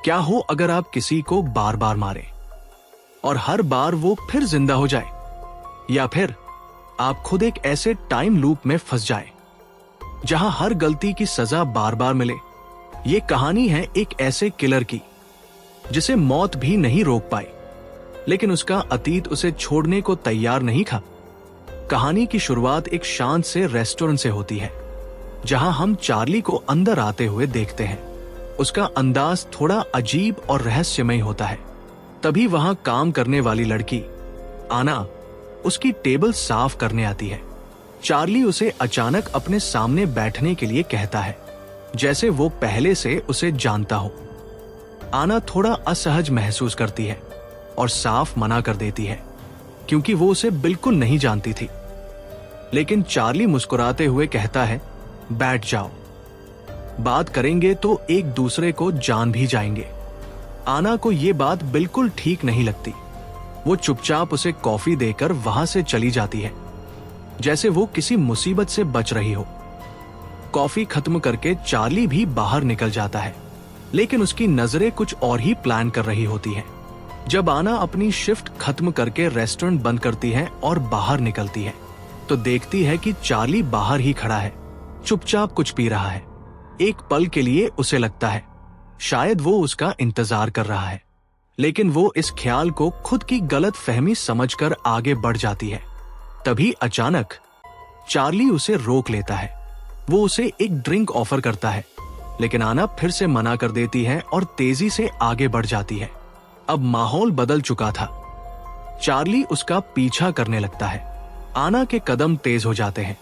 क्या हो अगर आप किसी को बार बार मारें और हर बार वो फिर जिंदा हो जाए, या फिर आप खुद एक ऐसे टाइम लूप में फंस जाए जहां हर गलती की सजा बार बार मिले। ये कहानी है एक ऐसे किलर की जिसे मौत भी नहीं रोक पाई, लेकिन उसका अतीत उसे छोड़ने को तैयार नहीं था। कहानी की शुरुआत एक शांत से रेस्टोरेंट से होती है जहां हम चार्ली को अंदर आते हुए देखते हैं। उसका अंदाज थोड़ा अजीब और रहस्यमय होता है। तभी वहां काम करने वाली लड़की आना उसकी टेबल साफ करने आती है। चार्ली उसे अचानक अपने सामने बैठने के लिए कहता है, जैसे वो पहले से उसे जानता हो। आना थोड़ा असहज महसूस करती है और साफ मना कर देती है, क्योंकि वो उसे बिल्कुल नहीं जानती थी। लेकिन चार्ली मुस्कुराते हुए कहता है, बैठ जाओ, बात करेंगे तो एक दूसरे को जान भी जाएंगे। आना को ये बात बिल्कुल ठीक नहीं लगती। वो चुपचाप उसे कॉफी देकर वहां से चली जाती है, जैसे वो किसी मुसीबत से बच रही हो। कॉफी खत्म करके चार्ली भी बाहर निकल जाता है, लेकिन उसकी नजरें कुछ और ही प्लान कर रही होती हैं। जब आना अपनी शिफ्ट खत्म करके रेस्टोरेंट बंद करती है और बाहर निकलती है, तो देखती है कि चार्ली बाहर ही खड़ा है, चुपचाप कुछ पी रहा है। एक पल के लिए उसे लगता है शायद वो उसका इंतजार कर रहा है, लेकिन वो इस ख्याल को खुद की गलत फहमी समझकर आगे बढ़ जाती है। तभी अचानक चार्ली उसे रोक लेता है। वो उसे एक ड्रिंक ऑफर करता है, लेकिन आना फिर से मना कर देती है और तेजी से आगे बढ़ जाती है। अब माहौल बदल चुका था। चार्ली उसका पीछा करने लगता है। आना के कदम तेज हो जाते हैं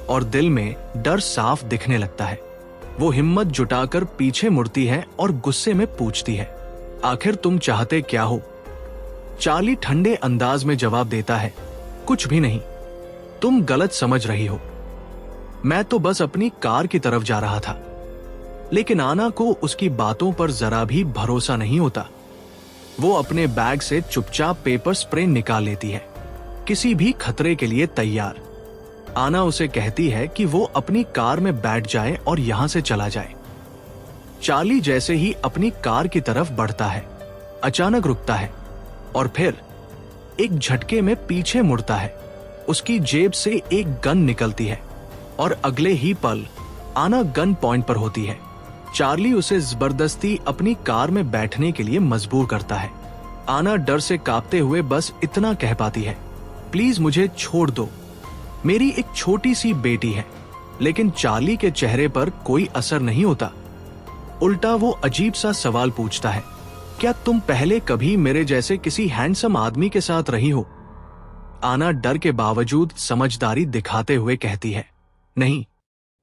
और दिल में डर साफ दिखने लगता है। वो हिम्मत जुटाकर पीछे मुड़ती है और गुस्से में पूछती है, आखिर तुम चाहते क्या हो? चार्ली ठंडे अंदाज में जवाब देता है, कुछ भी नहीं, तुम गलत समझ रही हो। मैं तो बस अपनी कार की तरफ जा रहा था। लेकिन आना को उसकी बातों पर जरा भी भरोसा नहीं होता। वो अपने बैग से चुपचाप पेपर स्प्रे निकाल लेती है, किसी भी खतरे के लिए तैयार। आना उसे कहती है कि वो अपनी कार में बैठ जाए और यहां से चला जाए। चार्ली जैसे ही अपनी कार की तरफ बढ़ता है, अचानक रुकता है और फिर एक झटके में पीछे मुड़ता है। उसकी जेब से एक गन निकलती है और अगले ही पल आना गन पॉइंट पर होती है। चार्ली उसे जबरदस्ती अपनी कार में बैठने के लिए मजबूर करता है। आना डर से कांपते हुए बस इतना कह पाती है, प्लीज मुझे छोड़ दो, मेरी एक छोटी सी बेटी है। लेकिन चार्ली के चेहरे पर कोई असर नहीं होता। उल्टा वो अजीब सा सवाल पूछता है, क्या तुम पहले कभी मेरे जैसे किसी हैंडसम आदमी के साथ रही हो? आना डर के बावजूद समझदारी दिखाते हुए कहती है, नहीं,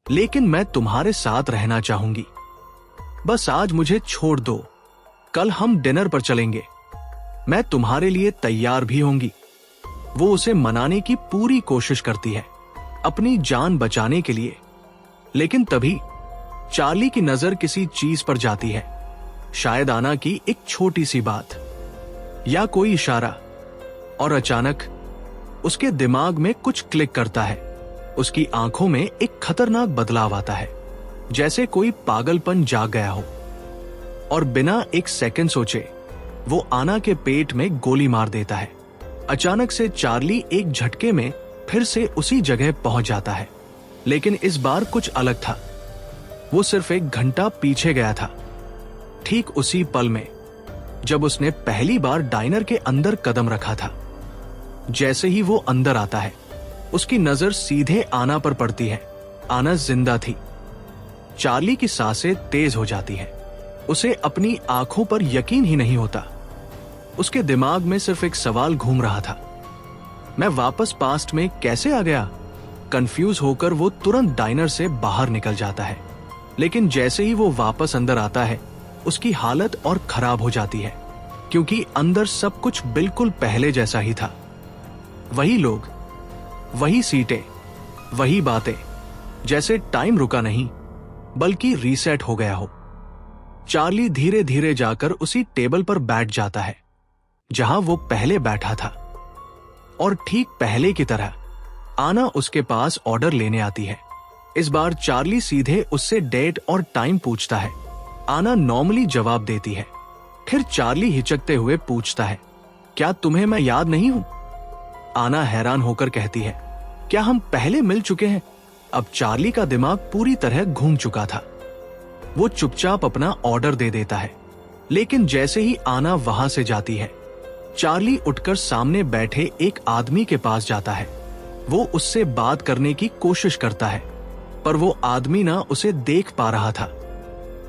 लेकिन मैं तुम्हारे साथ रहना चाहूंगी। बस आज मुझे छोड़ दो, कल हम डिनर पर चलेंगे, मैं तुम्हारे लिए तैयार भी होंगी। वो उसे मनाने की पूरी कोशिश करती है, अपनी जान बचाने के लिए। लेकिन तभी चार्ली की नजर किसी चीज पर जाती है, शायद आना की एक छोटी सी बात या कोई इशारा, और अचानक उसके दिमाग में कुछ क्लिक करता है। उसकी आंखों में एक खतरनाक बदलाव आता है, जैसे कोई पागलपन जाग गया हो, और बिना एक सेकंड सोचे वो आना के पेट में गोली मार देता है। अचानक से चार्ली एक झटके में फिर से उसी जगह पहुंच जाता है, लेकिन इस बार कुछ अलग था। वो सिर्फ एक घंटा पीछे गया था, ठीक उसी पल में जब उसने पहली बार डाइनर के अंदर कदम रखा था। जैसे ही वो अंदर आता है, उसकी नजर सीधे आना पर पड़ती है। आना जिंदा थी। चार्ली की सांसें तेज हो जाती है। उसे अपनी आंखों पर यकीन ही नहीं होता। उसके दिमाग में सिर्फ एक सवाल घूम रहा था, मैं वापस पास्ट में कैसे आ गया? कंफ्यूज होकर वो तुरंत डाइनर से बाहर निकल जाता है। लेकिन जैसे ही वो वापस अंदर आता है, उसकी हालत और खराब हो जाती है, क्योंकि अंदर सब कुछ बिल्कुल पहले जैसा ही था। वही लोग, वही सीटें, वही बातें, जैसे टाइम रुका नहीं बल्कि रीसेट हो गया हो। चार्ली धीरे धीरे जाकर उसी टेबल पर बैठ जाता है जहां वो पहले बैठा था, और ठीक पहले की तरह आना उसके पास ऑर्डर लेने आती है। इस बार चार्ली सीधे उससे डेट और टाइम पूछता है। आना नॉर्मली जवाब देती है, फिर चार्ली हिचकते हुए पूछता है, क्या तुम्हें मैं याद नहीं हूं? आना हैरान होकर कहती है, क्या हम पहले मिल चुके हैं? अब चार्ली का दिमाग पूरी तरह घूम चुका था। वो चुपचाप अपना ऑर्डर दे देता है, लेकिन जैसे ही आना वहां से जाती है, चार्ली उठकर सामने बैठे एक आदमी के पास जाता है। वो उससे बात करने की कोशिश करता है, पर वो आदमी ना उसे देख पा रहा था,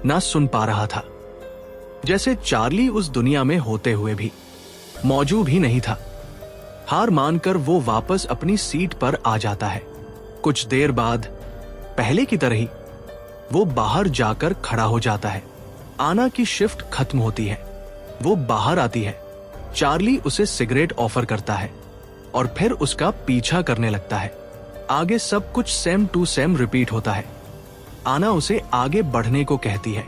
ना सुन पा रहा था। जैसे चार्ली उस दुनिया में होते हुए भी मौजूद ही नहीं था। हार मानकर वो वापस अपनी सीट पर आ जाता है। कुछ देर बाद पहले की तरह ही वो बाहर जाकर खड़ा हो जाता है। आना की शिफ्ट खत्म होती है। वो बाहर आती है। चार्ली उसे सिगरेट ऑफर करता है और फिर उसका पीछा करने लगता है। आगे सब कुछ सेम टू सेम रिपीट होता है। आना उसे आगे बढ़ने को कहती है।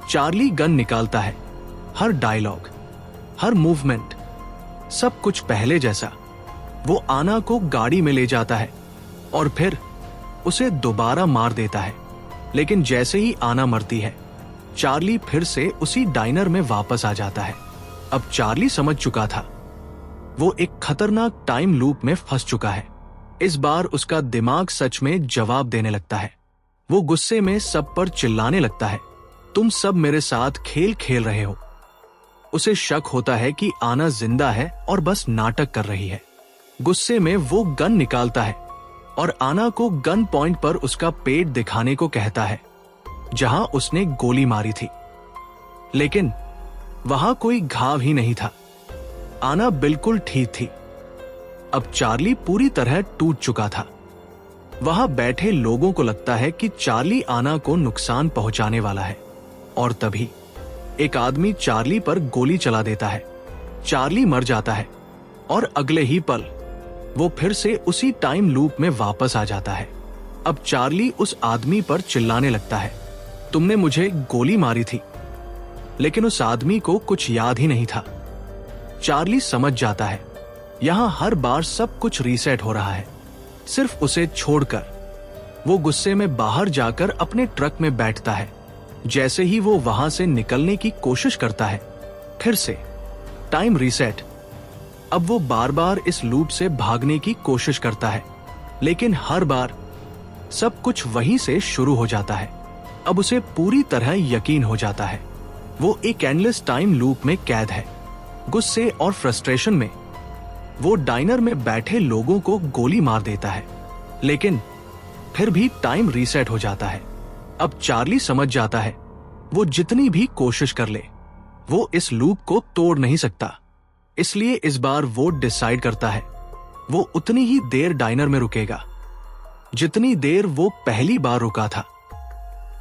चार्ली गन निकालता है। हर डायलॉग, हर मूवमेंट, सब कुछ पहले जैसा। वो आना को गाड़ी में ले जाता है और फिर उसे दोबारा मार देता है। लेकिन जैसे ही आना मरती है, चार्ली फिर से उसी डाइनर में वापस आ जाता है। अब चार्ली समझ चुका था, वो एक खतरनाक टाइम लूप में फंस चुका है। इस बार उसका दिमाग सच में जवाब देने लगता है। वो गुस्से में सब पर चिल्लाने लगता है, तुम सब मेरे साथ खेल खेल रहे हो। उसे शक होता है कि आना जिंदा है और बस नाटक कर रही है। गुस्से में वो गन निकालता है और आना को गन पॉइंट पर उसका पेट दिखाने को कहता है, जहां उसने गोली मारी थी। लेकिन वहां कोई घाव ही नहीं था। आना बिल्कुल ठीक थी। अब चार्ली पूरी तरह टूट चुका था। वहां बैठे लोगों को लगता है कि चार्ली आना को नुकसान पहुंचाने वाला है, और तभी एक आदमी चार्ली पर गोली चला देता है। चार्ली मर जाता है और अगले ही पल वो फिर से उसी टाइम लूप में वापस आ जाता है। अब चार्ली उस आदमी पर चिल्लाने लगता है, तुमने मुझे गोली मारी थी। लेकिन उस आदमी को कुछ याद ही नहीं था। चार्ली समझ जाता है, यहां हर बार सब कुछ रीसेट हो रहा है, सिर्फ उसे छोड़कर। वो गुस्से में बाहर जाकर अपने ट्रक में बैठता है। जैसे ही वो वहां से निकलने की कोशिश करता है, फिर से टाइम रीसेट। अब वो बार बार इस लूप से भागने की कोशिश करता है, लेकिन हर बार सब कुछ वहीं से शुरू हो जाता है। अब उसे पूरी तरह यकीन हो जाता है, वो एक एंडलेस टाइम लूप में कैद है। गुस्से और फ्रस्ट्रेशन में वो डाइनर में बैठे लोगों को गोली मार देता है, लेकिन फिर भी टाइम रीसेट हो जाता है। अब चार्ली समझ जाता है, वो जितनी भी कोशिश कर ले, वो इस लूप को तोड़ नहीं सकता। इसलिए इस बार वो डिसाइड करता है, वो उतनी ही देर डाइनर में रुकेगा जितनी देर वो पहली बार रुका था।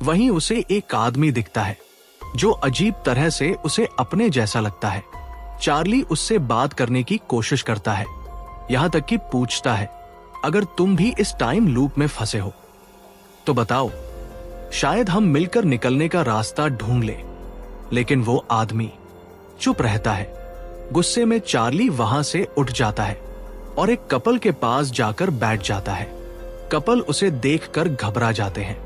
वहीं उसे एक आदमी दिखता है जो अजीब तरह से उसे अपने जैसा लगता है। चार्ली उससे बात करने की कोशिश करता है, यहां तक कि पूछता है, अगर तुम भी इस टाइम लूप में फंसे हो तो बताओ, शायद हम मिलकर निकलने का रास्ता ढूंढ ले। लेकिन वो आदमी चुप रहता है। गुस्से में चार्ली वहां से उठ जाता है और एक कपल के पास जाकर बैठ जाता है। कपल उसे देखकर घबरा जाते हैं,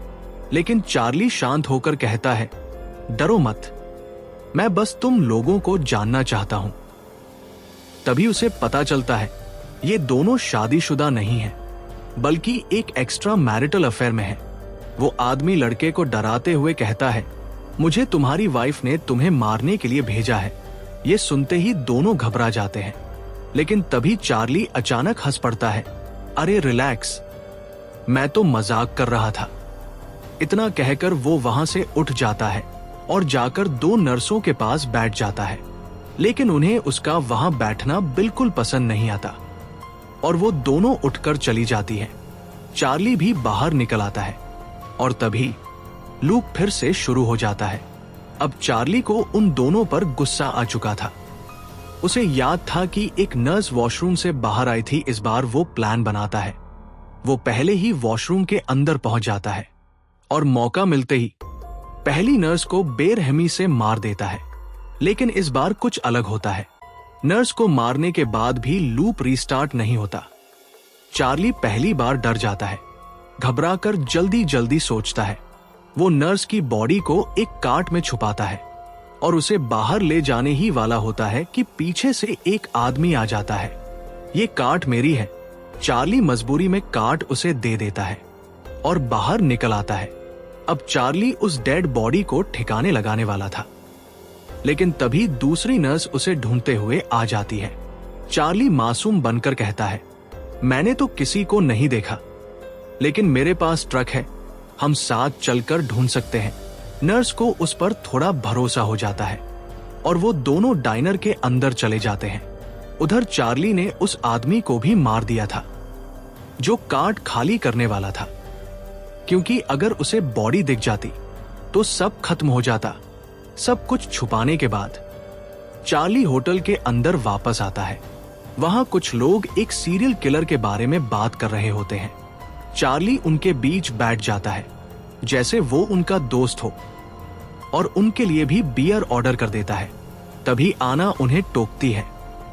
लेकिन चार्ली शांत होकर कहता है, डरो मत, मैं बस तुम लोगों को जानना चाहता हूं। तभी उसे पता चलता है, ये दोनों शादीशुदा नहीं हैं, बल्कि एक एक्स्ट्रा मैरिटल अफेयर में है। वो आदमी लड़के को डराते हुए कहता है, मुझे तुम्हारी वाइफ ने तुम्हें मारने के लिए भेजा है। ये सुनते ही दोनों घबरा जाते हैं, लेकिन तभी चार्ली अचानक हंस पड़ता है, अरे रिलैक्स, मैं तो मजाक कर रहा था। इतना कहकर वो वहां से उठ जाता है और जाकर दो नर्सों के पास बैठ जाता है, लेकिन उन्हें उसका वहां बैठना बिल्कुल पसंद नहीं आता और वो दोनों उठकर चली जाती हैं। चार्ली भी बाहर निकल आता है और तभी लूप फिर से शुरू हो जाता है। अब चार्ली को उन दोनों पर गुस्सा आ चुका था। उसे याद था कि एक नर्स वॉशरूम से बाहर आई थी। इस बार वो प्लान बनाता है। वो पहले ही वॉशरूम के अंदर पहुंच जाता है और मौका मिलते ही पहली नर्स को बेरहमी से मार देता है। लेकिन इस बार कुछ अलग होता है। नर्स को मारने के बाद भी लूप रीस्टार्ट नहीं होता। चार्ली पहली बार डर जाता है, घबराकर जल्दी जल्दी सोचता है। वो नर्स की बॉडी को एक कार्ट में छुपाता है और उसे बाहर ले जाने ही वाला होता है कि पीछे से एक आदमी आ जाता है। ये कार्ट मेरी है। चार्ली मजबूरी में कार्ट उसे दे देता है और बाहर निकल आता है। अब चार्ली उस डेड बॉडी को ठिकाने लगाने वाला था, लेकिन तभी दूसरी नर्स उसे ढूंढते हुए आ जाती है। चार्ली मासूम बनकर कहता है, मैंने तो किसी को नहीं देखा, लेकिन मेरे पास ट्रक है, हम साथ चलकर ढूंढ सकते हैं। नर्स को उस पर थोड़ा भरोसा हो जाता है और वो दोनों डाइनर के अंदर चले जाते हैं। उधर चार्ली ने उस आदमी को भी मार दिया था जो कार्ट खाली करने वाला था, क्योंकि अगर उसे बॉडी दिख जाती तो सब खत्म हो जाता। सब कुछ छुपाने के बाद चार्ली होटल के अंदर वापस आता है। वहां कुछ लोग एक सीरियल किलर के बारे में बात कर रहे होते हैं। चार्ली उनके बीच बैठ जाता है जैसे वो उनका दोस्त हो और उनके लिए भी बियर ऑर्डर कर देता है। तभी आना उन्हें टोकती है,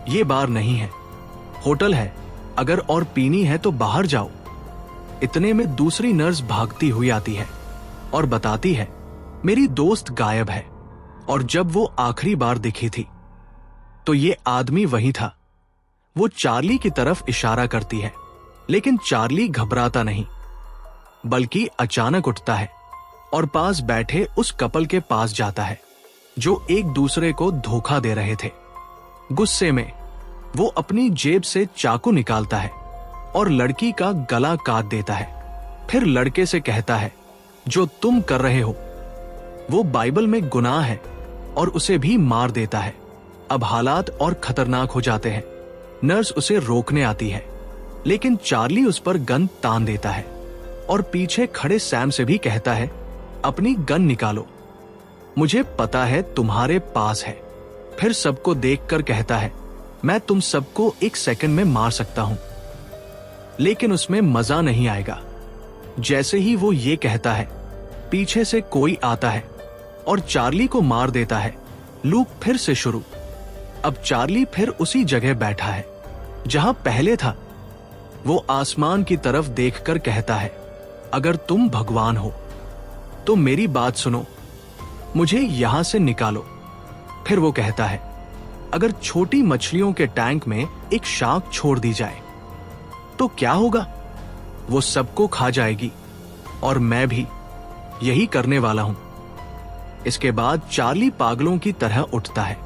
ये बार नहीं है, होटल है, अगर और पीनी है तो बाहर जाओ। इतने में दूसरी नर्स भागती हुई आती है और बताती है, मेरी दोस्त गायब है और जब वो आखिरी बार दिखी थी तो ये आदमी वही था। वो चार्ली की तरफ इशारा करती है, लेकिन चार्ली घबराता नहीं, बल्कि अचानक उठता है और पास बैठे उस कपल के पास जाता है जो एक दूसरे को धोखा दे रहे थे। गुस्से में वो अपनी जेब से चाकू निकालता है और लड़की का गला काट देता है। फिर लड़के से कहता है, जो तुम कर रहे हो वो बाइबल में गुनाह है, और उसे भी मार देता है। अब हालात और खतरनाक हो जाते हैं। नर्स उसे रोकने आती है, लेकिन चार्ली उस पर गन तान देता है और पीछे खड़े सैम से भी कहता है, अपनी गन निकालो, मुझे पता है तुम्हारे पास है। फिर सबको देखकर कहता है, मैं तुम सबको 1 सेकंड में मार सकता हूं। लेकिन उसमें मजा नहीं आएगा। जैसे ही वो ये कहता है, पीछे से कोई आता है और चार्ली को मार देता है। लूप फिर से शुरू। अब चार्ली फिर उसी जगह बैठा है जहां पहले था। वो आसमान की तरफ देखकर कहता है, अगर तुम भगवान हो तो मेरी बात सुनो, मुझे यहां से निकालो। फिर वो कहता है, अगर छोटी मछलियों के टैंक में एक शार्क छोड़ दी जाए तो क्या होगा? वो सबको खा जाएगी और मैं भी यही करने वाला हूं। इसके बाद चार्ली पागलों की तरह उठता है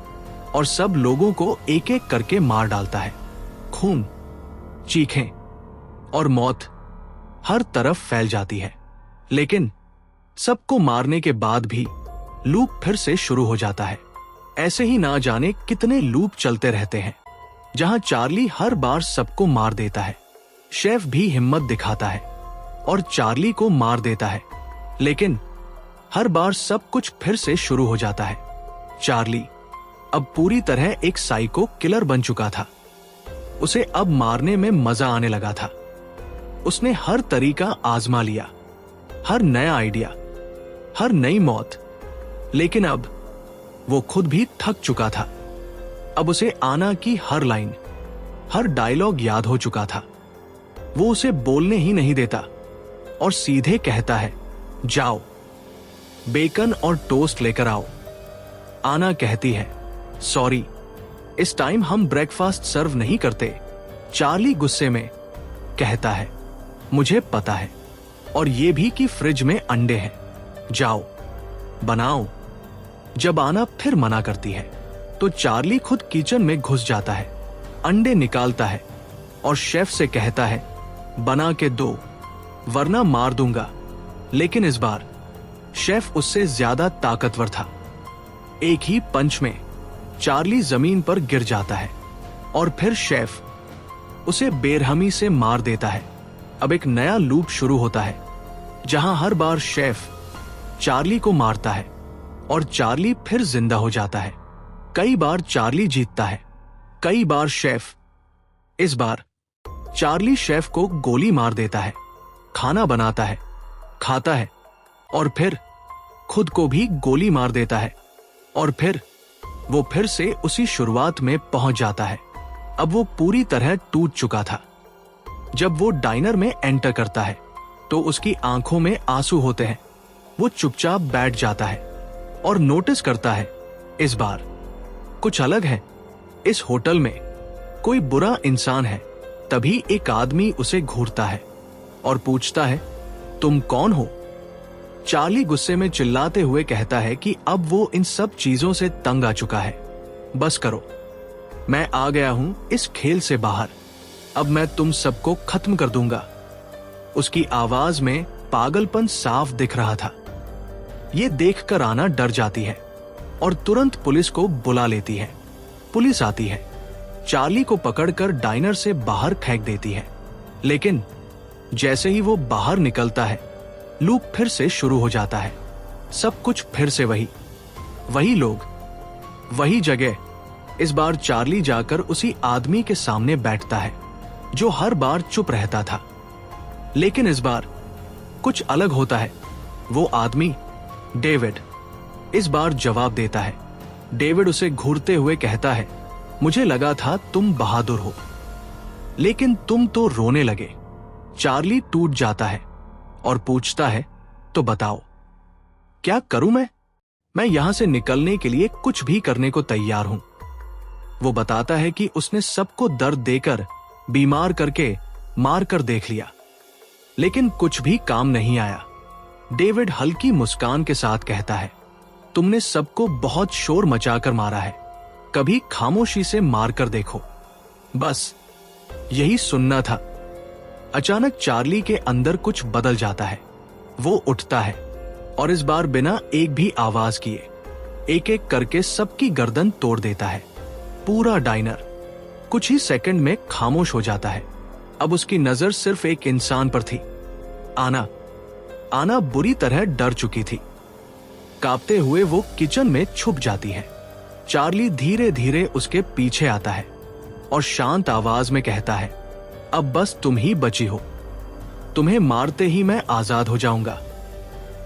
और सब लोगों को एक एक करके मार डालता है। खून, चीखें और मौत हर तरफ फैल जाती है। लेकिन सबको मारने के बाद भी लूप फिर से शुरू हो जाता है। ऐसे ही ना जाने कितने लूप चलते रहते हैं, जहां चार्ली हर बार सबको मार देता है। शेफ भी हिम्मत दिखाता है और चार्ली को मार देता है, लेकिन हर बार सब कुछ फिर से शुरू हो जाता है। चार्ली अब पूरी तरह एक साइको किलर बन चुका था। उसे अब मारने में मजा आने लगा था। उसने हर तरीका आजमा लिया, हर नया आइडिया, हर नई मौत, लेकिन अब वो खुद भी थक चुका था। अब उसे आना की हर लाइन, हर डायलॉग याद हो चुका था। वो उसे बोलने ही नहीं देता और सीधे कहता है, जाओ बेकन और टोस्ट लेकर आओ। आना कहती है, सॉरी, इस टाइम हम ब्रेकफास्ट सर्व नहीं करते। चार्ली गुस्से में कहता है, मुझे पता है, और ये भी कि फ्रिज में अंडे हैं, जाओ बनाओ। जब आना फिर मना करती है तो चार्ली खुद किचन में घुस जाता है, अंडे निकालता है और शेफ से कहता है, बना के दो वरना मार दूंगा। लेकिन इस बार शेफ उससे ज्यादा ताकतवर था। एक ही पंच में चार्ली जमीन पर गिर जाता है और फिर शेफ उसे बेरहमी से मार देता है। अब एक नया लूप शुरू होता है, जहां हर बार शेफ चार्ली को मारता है और चार्ली फिर जिंदा हो जाता है। कई बार चार्ली जीतता है, कई बार शेफ। इस बार चार्ली शेफ को गोली मार देता है, खाना बनाता है, खाता है और फिर खुद को भी गोली मार देता है, और फिर वो फिर से उसी शुरुआत में पहुंच जाता है। अब वो पूरी तरह टूट चुका था। जब वो डाइनर में एंटर करता है तो उसकी आंखों में आंसू होते हैं। वो चुपचाप बैठ जाता है और नोटिस करता है इस बार कुछ अलग है। इस होटल में कोई बुरा इंसान है। तभी एक आदमी उसे घूरता है और पूछता है, तुम कौन हो? चार्ली गुस्से में चिल्लाते हुए कहता है कि अब वो इन सब चीजों से तंग आ चुका है। बस करो, मैं आ गया हूं इस खेल से बाहर। अब मैं तुम सबको खत्म कर दूंगा। उसकी आवाज में पागलपन साफ दिख रहा था। ये देखकर आना डर जाती है और तुरंत पुलिस को बुला लेती है। पुलिस आती है, चार्ली को पकड़कर डाइनर से बाहर फेंक देती है। लेकिन जैसे ही वो बाहर निकलता है, लूप फिर से शुरू हो जाता है। सब कुछ फिर से वही लोग, वही जगह। इस बार चार्ली जाकर उसी आदमी के सामने बैठता है जो हर बार चुप रहता था। लेकिन इस बार कुछ अलग होता है। वो आदमी डेविड इस बार जवाब देता है। डेविड उसे घूरते हुए कहता है, मुझे लगा था तुम बहादुर हो, लेकिन तुम तो रोने लगे। चार्ली टूट जाता है और पूछता है, तो बताओ क्या करूं मैं यहां से निकलने के लिए कुछ भी करने को तैयार हूं। वो बताता है कि उसने सबको दर्द देकर, बीमार करके, मार कर देख लिया, लेकिन कुछ भी काम नहीं आया। डेविड हल्की मुस्कान के साथ कहता है, तुमने सबको बहुत शोर मचाकर मारा है, कभी खामोशी से मार कर देखो। बस यही सुनना था। अचानक चार्ली के अंदर कुछ बदल जाता है। वो उठता है और इस बार बिना एक भी आवाज किए एक एक करके सबकी गर्दन तोड़ देता है। पूरा डाइनर कुछ ही सेकंड में खामोश हो जाता है। अब उसकी नजर सिर्फ एक इंसान पर थी। आना बुरी तरह डर चुकी थी। कांपते हुए वो किचन में छुप जाती है। चार्ली धीरे धीरे उसके पीछे आता है और शांत आवाज में कहता है, अब बस तुम ही बची हो, तुम्हें मारते ही मैं आजाद हो जाऊंगा।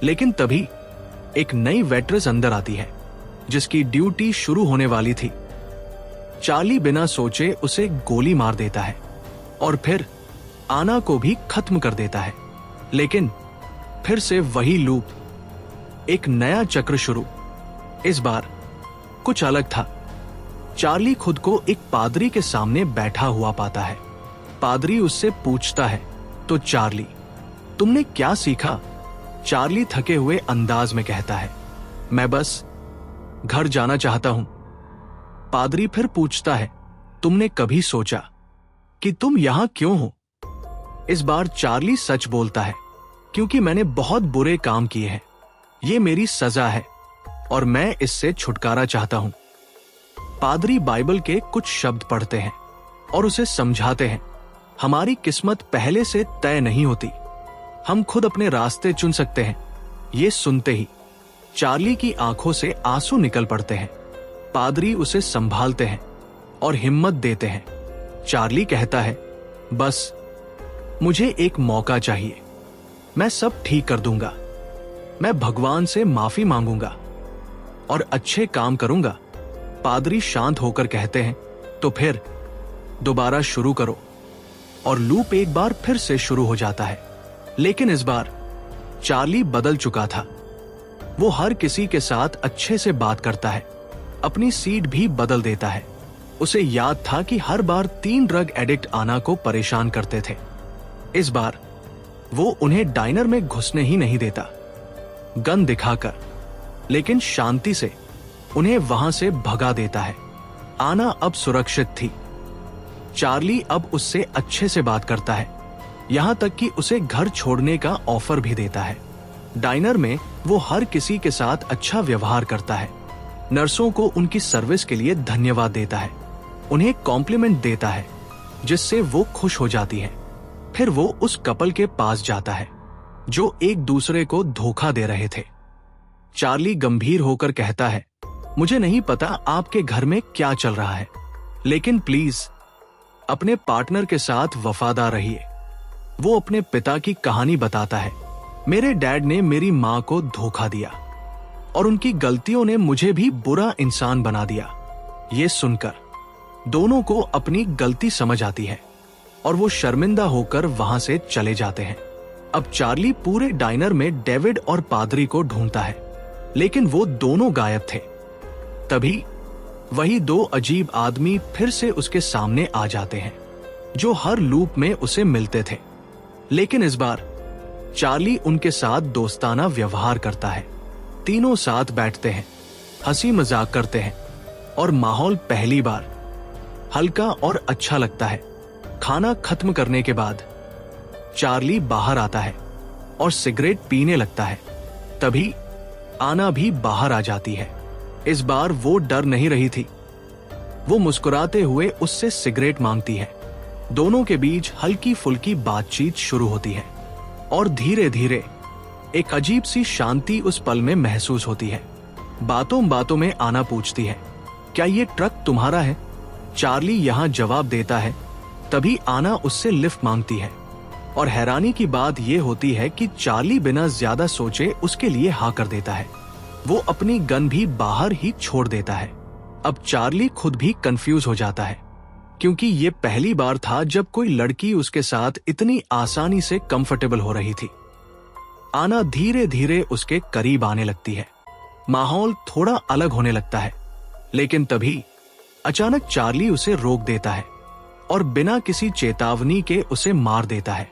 लेकिन तभी एक नई वेट्रेस अंदर आती है जिसकी ड्यूटी शुरू होने वाली थी। चार्ली बिना सोचे उसे गोली मार देता है और फिर आना को भी खत्म कर देता है। लेकिन फिर से वही लूप, एक नया चक्र शुरू। इस बार कुछ अलग था। चार्ली खुद को एक पादरी के सामने बैठा हुआ पाता है। पादरी उससे पूछता है, तो चार्ली तुमने क्या सीखा? चार्ली थके हुए अंदाज में कहता है, मैं बस घर जाना चाहता हूं। पादरी फिर पूछता है, तुमने कभी सोचा कि तुम यहां क्यों हो? इस बार चार्ली सच बोलता है, क्योंकि मैंने बहुत बुरे काम किए हैं। ये मेरी सजा है और मैं इससे छुटकारा चाहता हूं। पादरी बाइबल के कुछ शब्द पढ़ते हैं और उसे समझाते हैं, हमारी किस्मत पहले से तय नहीं होती, हम खुद अपने रास्ते चुन सकते हैं। ये सुनते ही चार्ली की आंखों से आंसू निकल पड़ते हैं। पादरी उसे संभालते हैं और हिम्मत देते हैं। चार्ली कहता है, बस मुझे एक मौका चाहिए, मैं सब ठीक कर दूंगा। मैं भगवान से माफी मांगूंगा और अच्छे काम करूंगा। पादरी शांत होकर कहते हैं, तो फिर दोबारा शुरू करो। और लूप एक बार फिर से शुरू हो जाता है। लेकिन इस बार चार्ली बदल चुका था। वो हर किसी के साथ अच्छे से बात करता है, अपनी सीट भी बदल देता है। उसे याद था कि हर बार 3 ड्रग एडिक्ट आना को परेशान करते थे। इस बार वो उन्हें डाइनर में घुसने ही नहीं देता, गन दिखाकर, लेकिन शांति से उन्हें वहां से भगा देता है। आना अब सुरक्षित थी। चार्ली अब उससे अच्छे से बात करता है, यहां तक कि उसे घर छोड़ने का ऑफर भी देता है। डाइनर में वो हर किसी के साथ अच्छा व्यवहार करता है। नर्सों को उनकी सर्विस के लिए धन्यवाद देता है, उन्हें कॉम्प्लीमेंट देता है, जिससे वो खुश हो जाती है। फिर वो उस कपल के पास जाता है जो एक दूसरे को धोखा दे रहे थे। चार्ली गंभीर होकर कहता है, मुझे नहीं पता आपके घर में क्या चल रहा है, लेकिन प्लीज अपने पार्टनर के साथ वफादार रहिए। वो अपने पिता की कहानी बताता है, मेरे डैड ने मेरी माँ को धोखा दिया और उनकी गलतियों ने मुझे भी बुरा इंसान बना दिया। ये सुनकर दोनों को अपनी गलती समझ आती है और वो शर्मिंदा होकर वहां से चले जाते हैं। अब चार्ली पूरे डाइनर में डेविड और पादरी को ढूंढता है, लेकिन वो दोनों गायब थे। तभी वही दो अजीब आदमी फिर से उसके सामने आ जाते हैं, जो हर लूप में उसे मिलते थे। लेकिन इस बार चार्ली उनके साथ दोस्ताना व्यवहार करता है। तीनों साथ बैठते हैं, हंसी मजाक करते हैं और माहौल पहली बार हल्का और अच्छा लगता है। खाना खत्म करने के बाद चार्ली बाहर आता है और सिगरेट पीने लगता है। तभी आना भी बाहर आ जाती है। इस बार वो डर नहीं रही थी। वो मुस्कुराते हुए उससे सिगरेट मांगती है। दोनों के बीच हल्की फुल्की बातचीत शुरू होती है और धीरे धीरे एक अजीब सी शांति उस पल में महसूस होती है। बातों बातों में आना पूछती है, क्या ये ट्रक तुम्हारा है? चार्ली यहां जवाब देता है। तभी आना उससे लिफ्ट मांगती है और हैरानी की बात यह होती है कि चार्ली बिना ज्यादा सोचे उसके लिए हाँ कर देता है। वो अपनी गन भी बाहर ही छोड़ देता है। अब चार्ली खुद भी कंफ्यूज हो जाता है, क्योंकि ये पहली बार था जब कोई लड़की उसके साथ इतनी आसानी से कंफर्टेबल हो रही थी। आना धीरे धीरे उसके करीब आने लगती है। माहौल थोड़ा अलग होने लगता है, लेकिन तभी अचानक चार्ली उसे रोक देता है और बिना किसी चेतावनी के उसे मार देता है।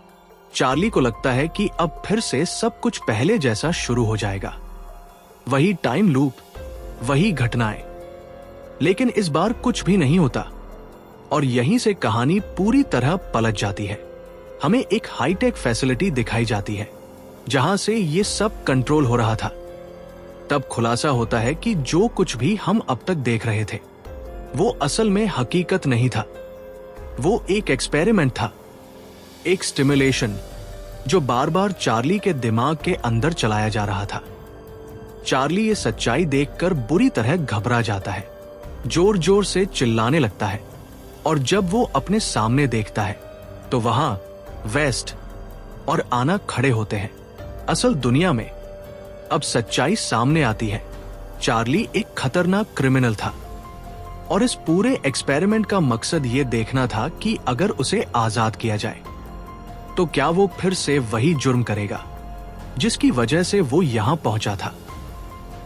चार्ली को लगता है कि अब फिर से सब कुछ पहले जैसा शुरू हो जाएगा। वही टाइम लूप, वही घटनाएं, लेकिन इस बार कुछ भी नहीं होता और यहीं से कहानी पूरी तरह पलट जाती है। हमें एक हाईटेक फैसिलिटी दिखाई जाती है जहां से ये सब कंट्रोल हो रहा था। तब खुलासा होता है कि जो कुछ भी हम अब तक देख रहे थे वो असल में हकीकत नहीं था। वो एक एक्सपेरिमेंट था, एक स्टिमुलेशन जो बार बार चार्ली के दिमाग के अंदर चलाया जा रहा था। चार्ली ये सच्चाई देखकर बुरी तरह घबरा जाता है, जोर जोर से चिल्लाने लगता है और जब वो अपने सामने देखता है तो वहां वेस्ट और आना खड़े होते हैं। असल दुनिया में अब सच्चाई सामने आती है। चार्ली एक खतरनाक क्रिमिनल था और इस पूरे एक्सपेरिमेंट का मकसद ये देखना था कि अगर उसे आजाद किया जाए तो क्या वो फिर से वही जुर्म करेगा जिसकी वजह से वो यहां पहुंचा था।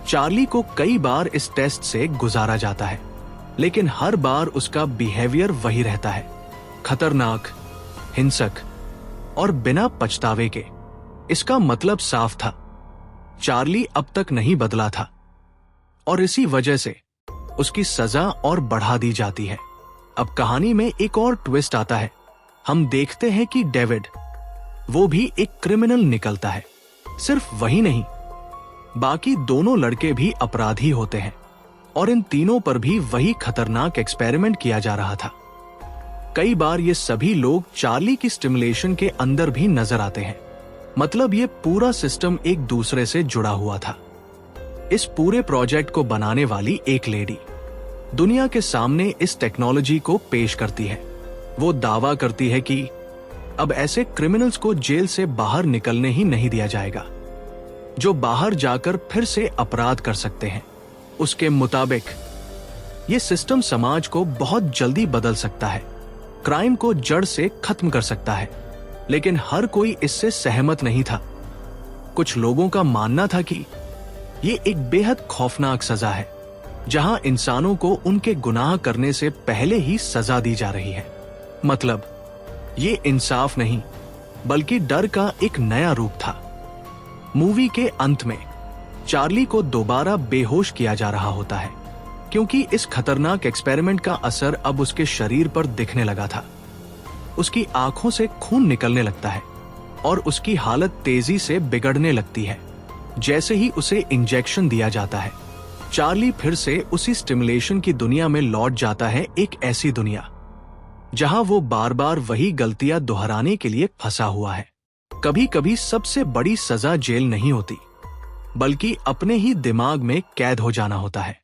चार्ली को कई बार इस टेस्ट से गुजारा जाता है, लेकिन हर बार उसका बिहेवियर वही रहता है, खतरनाक, हिंसक और बिना पछतावे के। इसका मतलब साफ था, चार्ली अब तक नहीं बदला था और इसी वजह से उसकी सजा और बढ़ा दी जाती है। अब कहानी में एक और ट्विस्ट आता है। हम देखते हैं कि डेविड, वो भी एक क्रिमिनल निकलता है। सिर्फ वही नहीं, बाकी दोनों लड़के भी अपराधी होते हैं और इन तीनों पर भी वही खतरनाक एक्सपेरिमेंट किया जा रहा था। कई बार ये सभी लोग चार्ली की स्टिमुलेशन के अंदर भी नजर आते हैं। मतलब ये पूरा सिस्टम एक दूसरे से जुड़ा हुआ था। इस पूरे प्रोजेक्ट को बनाने वाली एक लेडी दुनिया के सामने इस टेक्नोलॉजी को पेश करती है। वो दावा करती है कि अब ऐसे क्रिमिनल्स को जेल से बाहर निकलने ही नहीं दिया जाएगा जो बाहर जाकर फिर से अपराध कर सकते हैं। उसके मुताबिक ये सिस्टम समाज को बहुत जल्दी बदल सकता है, क्राइम को जड़ से खत्म कर सकता है। लेकिन हर कोई इससे सहमत नहीं था। कुछ लोगों का मानना था कि ये एक बेहद खौफनाक सजा है, जहां इंसानों को उनके गुनाह करने से पहले ही सजा दी जा रही है। मतलब ये इंसाफ नहीं, बल्कि डर का एक नया रूप था। मूवी के अंत में चार्ली को दोबारा बेहोश किया जा रहा होता है, क्योंकि इस खतरनाक एक्सपेरिमेंट का असर अब उसके शरीर पर दिखने लगा था। उसकी आंखों से खून निकलने लगता है और उसकी हालत तेजी से बिगड़ने लगती है जैसे ही उसे इंजेक्शन दिया जाता है। चार्ली फिर से उसी स्टिमुलेशन की दुनिया में लौट जाता है, एक ऐसी दुनिया जहां वो बार बार वही गलतियां दोहराने के लिए फंसा हुआ है। कभी कभी सबसे बड़ी सजा जेल नहीं होती, बल्कि अपने ही दिमाग में कैद हो जाना होता है।